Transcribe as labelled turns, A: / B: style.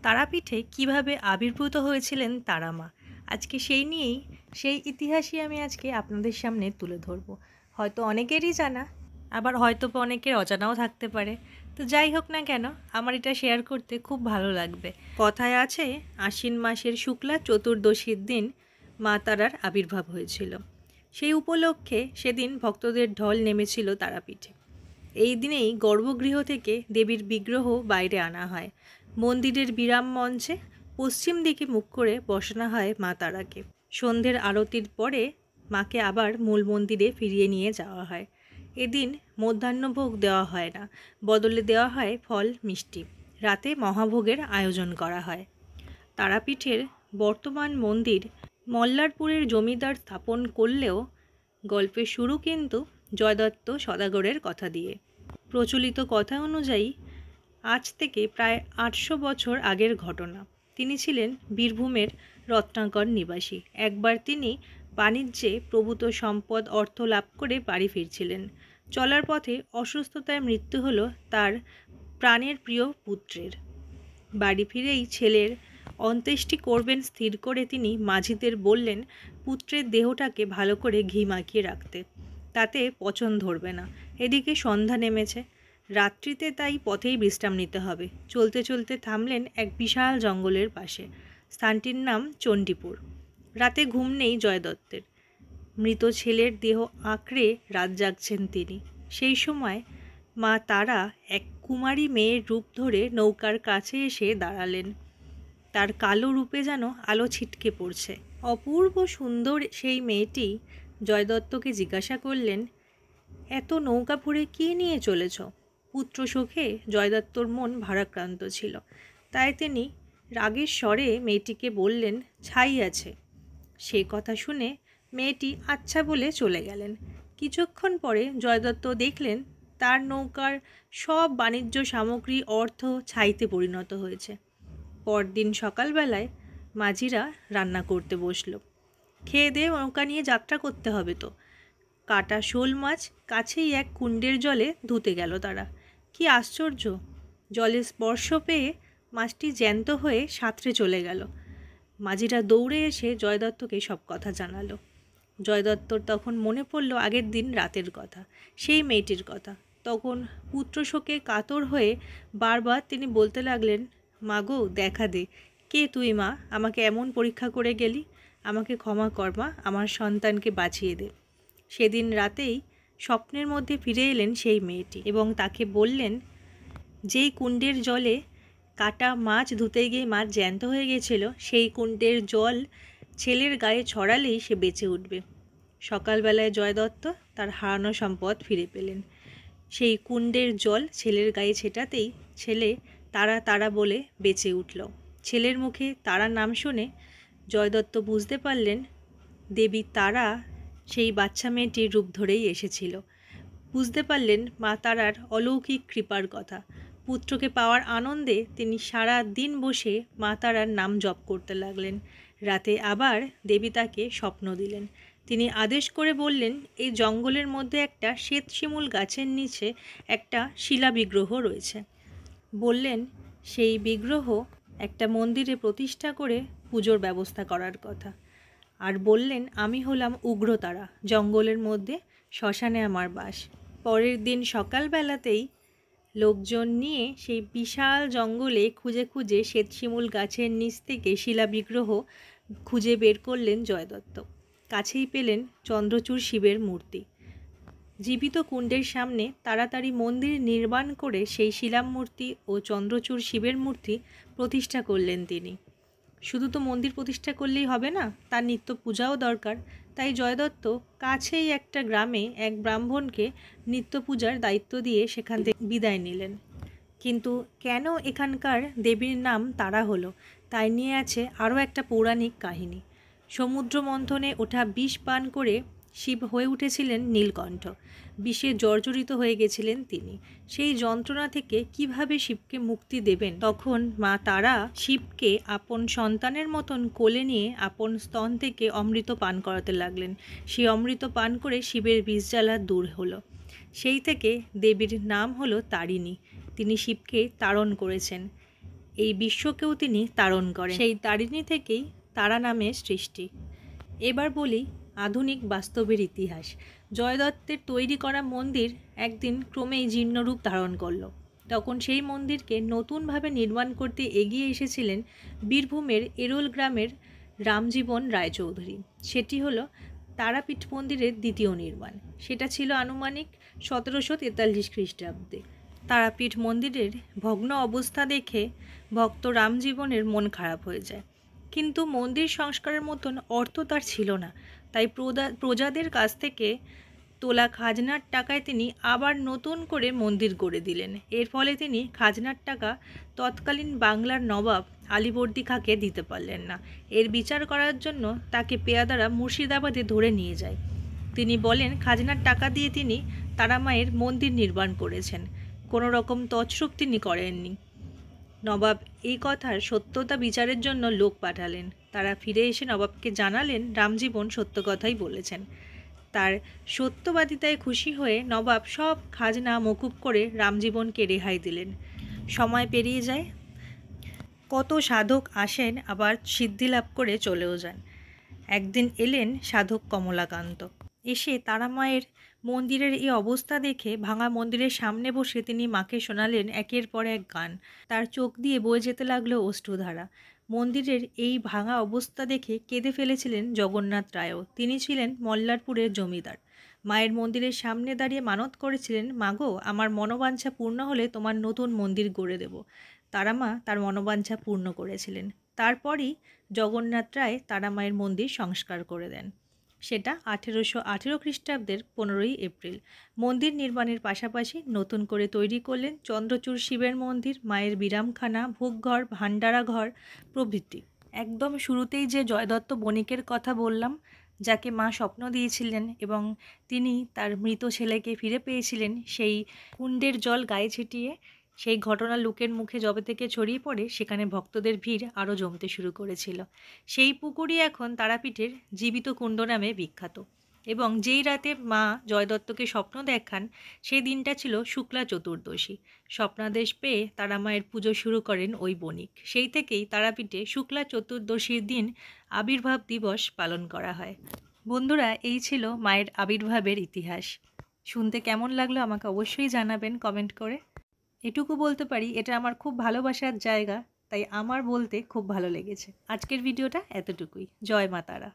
A: তারাপীঠে কিভাবে আবির্ভূত হয়েছিলেন তারা মা। আজকে সেই নিয়েই সেই ইতিহাসই আমি আজকে আপনাদের সামনে তুলে ধরবো। হয়তো অনেকেরই জানা, আবার হয়তো বা অনেকের অজানাও থাকতে পারে। তো যাই হোক না কেন, আমার এটা শেয়ার করতে খুব ভালো লাগবে। কথায় আছে, আশ্বিন মাসের শুক্লা চতুর্দশীর দিন মা তারার আবির্ভাব হয়েছিল। সেই উপলক্ষে সেদিন ভক্তদের ঢল নেমেছিল তারাপীঠে। এই দিনেই গর্ভগৃহ থেকে দেবীর বিগ্রহ বাইরে আনা হয়। মন্দিরের বিরাম মঞ্চে পশ্চিম দিকে মুখ করে বসানো হয় মা তারাকে। সন্ধ্যের আরতির পরে মাকে আবার মূল মন্দিরে ফিরিয়ে নিয়ে যাওয়া হয়। এদিন মধ্যাহ্নভোগ দেওয়া হয় না, বদলে দেওয়া হয় ফল মিষ্টি। রাতে মহাভোগের আয়োজন করা হয়। তারাপীঠের বর্তমান মন্দির মল্লারপুরের জমিদার স্থাপন করলেও গল্পের শুরু কিন্তু জয়দত্ত সদাগরের কথা দিয়ে। প্রচলিত কথা অনুযায়ী আজ থেকে প্রায় ৮০০ বছর আগের ঘটনা। তিনি ছিলেন বীরভূমের রত্নাকর নিবাসী। একবার তিনি বাণিজ্যে প্রভূত সম্পদ অর্থ লাভ করে বাড়ি ফিরছিলেন। চলার পথে অসুস্থতায় মৃত্যু হলো তার প্রাণের প্রিয় পুত্রের। বাড়ি ফিরেই ছেলের অন্ত্যেষ্টি করবেন স্থির করে তিনি মাঝিদের বললেন পুত্রের দেহটাকে ভালো করে ঘি মাখিয়ে রাখতে, তাতে পচন ধরবে না। এদিকে সন্ধ্যা নেমেছে, রাত্রিতে তাই পথেই বিশ্রাম নিতে হবে। চলতে চলতে থামলেন এক বিশাল জঙ্গলের পাশে। স্থানটির নাম চণ্ডীপুর। রাতে ঘুম নেই জয়দত্তের। মৃত ছেলের দেহ আঁকড়ে রাত জাগছেন তিনি। সেই সময় মা তারা এক কুমারী মেয়ের রূপ ধরে নৌকার কাছে এসে দাঁড়ালেন। তার কালো রূপে যেন আলো ছিটকে পড়ছে। অপূর্ব সুন্দর সেই মেয়েটি জয়দত্তকে জিজ্ঞাসা করলেন, এত নৌকা ভরে কী নিয়ে চলেছ? পুত্র শোকে জয়দত্তর মন ভারাক্রান্ত ছিল। তাই তিনি রাগের স্বরে মেয়েটিকে বললেন, ছাই আছে। সে কথা শুনে মেয়েটি আচ্ছা বলে চলে গেলেন। কিছুক্ষণ পরে জয়দত্ত দেখলেন তার নৌকার সব বাণিজ্য সামগ্রী অর্থ ছাইতে পরিণত হয়েছে। পরদিন সকালবেলায় মাঝিরা রান্না করতে বসল। খেয়ে দিয়ে নৌকা নিয়ে যাত্রা করতে হবে তো। কাটা শোল মাছ কাছেই এক কুণ্ডের জলে ধুতে গেল তারা। কি আশ্চর্য! জলের স্পর্শ পেয়ে মাছটি জ্যান্ত হয়ে সাঁতরে চলে গেল। মাঝিরা দৌড়ে এসে জয়দত্তকে সব কথা জানালো। জয়দত্তর তখন মনে পড়ল আগের দিন রাতের কথা, সেই মেয়েটির কথা। তখন পুত্র শোকে কাতর হয়ে বারবার তিনি বলতে লাগলেন, মা গো, দেখা দে, কে তুই মা? আমাকে এমন পরীক্ষা করে গেলি। আমাকে ক্ষমা কর মা, আমার সন্তানকে বাঁচিয়ে দে। সেদিন রাতেই স্বপ্নের মধ্যে ফিরে এলেন সেই মেয়েটি এবং তাকে বললেন, যেই কুণ্ডের জলে কাটা মাছ ধুতে গিয়ে মাছ জ্যান্ত হয়ে গেছিল, সেই কুণ্ডের জল ছেলের গায়ে ছড়ালেই সে বেঁচে উঠবে। সকালবেলায় জয়দত্ত তার হারানো সম্পদ ফিরে পেলেন। সেই কুণ্ডের জল ছেলের গায়ে ছেটাতেই ছেলে তারা তারা বলে বেঁচে উঠল। ছেলের মুখে তারা নাম শুনে জয়দত্ত বুঝতে পারলেন দেবী তারা সেই বাচ্চা মেয়েটির রূপ ধরেই এসেছিল। বুঝতে পারলেন মা তারার অলৌকিক কৃপার কথা। পুত্রকে পাওয়ার আনন্দে তিনি সারা দিন বসে মা তারার নাম জপ করতে লাগলেন। রাতে আবার দেবী তাকে স্বপ্ন দিলেন। তিনি আদেশ করে বললেন, এই জঙ্গলের মধ্যে একটা শ্বেতশিমুল গাছের নিচে একটা শিলা বিগ্রহ রয়েছে। বললেন সেই বিগ্রহ একটা মন্দিরে প্রতিষ্ঠা করে পুজোর ব্যবস্থা করার কথা। আর বললেন, আমি হলাম উগ্রতারা, জঙ্গলের মধ্যে শ্মশানে আমার বাস। পরের দিন সকালবেলাতেই লোকজন নিয়ে সেই বিশাল জঙ্গলে খুঁজে খুঁজে শ্বেতশিমুল গাছের নিচ থেকে শিলা বিগ্রহ খুঁজে বের করলেন জয়দত্ত। কাছেই পেলেন চন্দ্রচূড় শিবের মূর্তি। জীবিত কুণ্ডের সামনে তাড়াতাড়ি মন্দির নির্মাণ করে সেই শিলামূর্তি ও চন্দ্রচূড় শিবের মূর্তি প্রতিষ্ঠা করলেন তিনি। শুধু তো মন্দির প্রতিষ্ঠা করলেই হবে না, তার নিত্য পূজাও দরকার। তাই জয়দত্ত কাছেই একটা গ্রামে এক ব্রাহ্মণকে নিত্য পূজার দায়িত্ব দিয়ে সেখান থেকে বিদায় নিলেন। কিন্তু কেন এখানকার দেবীর নাম তারা হলো, তাই নিয়ে আছে আরও একটা পৌরাণিক কাহিনী। সমুদ্র মন্থনে ওঠা বিষ পান করে শিব হয়ে উঠেছিলেন নীলকণ্ঠ। বিষে জর্জরিত হয়ে গেছিলেন তিনি। সেই যন্ত্রণা থেকে কিভাবে শিবকে মুক্তি দেবেন, তখন মা তারা শিবকে আপন সন্তানের মতন কোলে নিয়ে আপন স্তন থেকে অমৃত পান করাতে লাগলেন। সেই অমৃত পান করে শিবের বিষজ্বালা দূর হলো। সেই থেকে দেবীর নাম হলো তারিণী। তিনি শিবকে তাড়ন করেছেন। এই বিশ্বকেও তিনি তারণ করেন। সেই তারিণী থেকেই তারা নামের সৃষ্টি। এবার বলি আধুনিক বাস্তবের ইতিহাস। জয় দত্তের তৈরি করা মন্দির একদিন ক্রমেই জীর্ণরূপ ধারণ করল। তখন সেই মন্দিরকে নতুনভাবে নির্মাণ করতে এগিয়ে এসেছিলেন বীরভূমের এরোল গ্রামের রামজীবন রায়চৌধুরী। সেটি হলো তারাপীঠ মন্দিরের দ্বিতীয় নির্মাণ। সেটা ছিল আনুমানিক 1743 খ্রিস্টাব্দে। তারাপীঠ মন্দিরের ভগ্ন অবস্থা দেখে ভক্ত রামজীবনের মন খারাপ হয়ে যায়, কিন্তু মন্দির সংস্কারের মতন অর্থ তার ছিল না। তাই প্রজাদের কাছ থেকে তোলা খাজনার টাকায় তিনি আবার নতুন করে মন্দির গড়ে দিলেন। এর ফলে তিনি খাজনার টাকা তৎকালীন বাংলার নবাব আলীবর্দী খাঁকে দিতে পারলেন না। এর বিচার করার জন্য তাকে পেয়াদারা মুর্শিদাবাদে ধরে নিয়ে যায়। তিনি বলেন খাজনার টাকা দিয়ে তিনি তারামায়ের মন্দির নির্মাণ করেছেন, কোনো রকম তছরূপ তিনি করেননি। নবাব এই কথার সত্যতা বিচারের জন্য লোক পাঠালেন। তারা ফিরে এসে নবাবকে জানালেন রামজীবন সত্য কথাই বলেছেন। তার সত্যবাদিতায় খুশি হয়ে নবাব সব খাজনা মকুব করে রামজীবনকে রেহাই দিলেন। সময় পেরিয়ে যায়, কত সাধক আসেন আবার সিদ্ধি লাভ করে চলেও যান। একদিন এলেন সাধক কমলাকান্ত। এসে তারামায়ের মন্দিরের এই অবস্থা দেখে ভাঙা মন্দিরের সামনে বসে তিনি মাকে শোনালেন একের পর এক গান। তার চোখ দিয়ে বয়ে যেতে লাগলো অশ্রুধারা। মন্দিরের এই ভাঙা অবস্থা দেখে কেঁদে ফেলেছিলেন জগন্নাথ রায়ও। তিনি ছিলেন মল্লারপুরের জমিদার। মায়ের মন্দিরের সামনে দাঁড়িয়ে মানত করেছিলেন, মাগো, আমার মনোবাঞ্ছা পূর্ণ হলে তোমার নতুন মন্দির গড়ে দেব। তারামা তার মনোবাঞ্ছা পূর্ণ করেছিলেন। তারপরই জগন্নাথ রায় তারামায়ের মন্দির সংস্কার করে দেন। সেটা 1818 খ্রিস্টাব্দের 15ই এপ্রিল। মন্দির নির্মাণের পাশাপাশি নতুন করে তৈরি করলেন চন্দ্রচূড় শিবের মন্দির, মায়ের বিরামখানা, ভোগঘর, ভান্ডারা ঘর প্রভৃতি। একদম শুরুতেই যে জয়দত্ত বণিকের কথা বললাম, যাকে মা স্বপ্ন দিয়েছিলেন এবং তিনি তার মৃত ছেলেকে ফিরে পেয়েছিলেন, সেই কুণ্ডের জল গায়ে ছিটিয়ে সেই ঘটনা লোকের মুখে যবে থেকে ছড়িয়ে পড়ে, সেখানে ভক্তদের ভিড় আরও জমতে শুরু করেছিল। সেই পুকুরই এখন তারাপীঠের জীবিত কুণ্ড নামে বিখ্যাত। এবং যেই রাতে মা জয়দত্তকে স্বপ্ন দেখান, সেই দিনটা ছিল শুক্লা চতুর্দশী। স্বপ্নাদেশ পেয়ে তারা মায়ের পুজো শুরু করেন ওই বণিক। সেই থেকেই তারাপীঠে শুক্লা চতুর্দশীর দিন আবির্ভাব দিবস পালন করা হয়। বন্ধুরা, এই ছিল মায়ের আবির্ভাবের ইতিহাস। শুনতে কেমন লাগলো আমাকে অবশ্যই জানাবেন কমেন্ট করে। এটুকু বলতে পারি, এটা আমার খুব ভালোবাসার জায়গা, তাই আমার বলতে খুব ভালো লেগেছে। আজকের ভিডিওটা এতটুকুই। জয় মা তারা।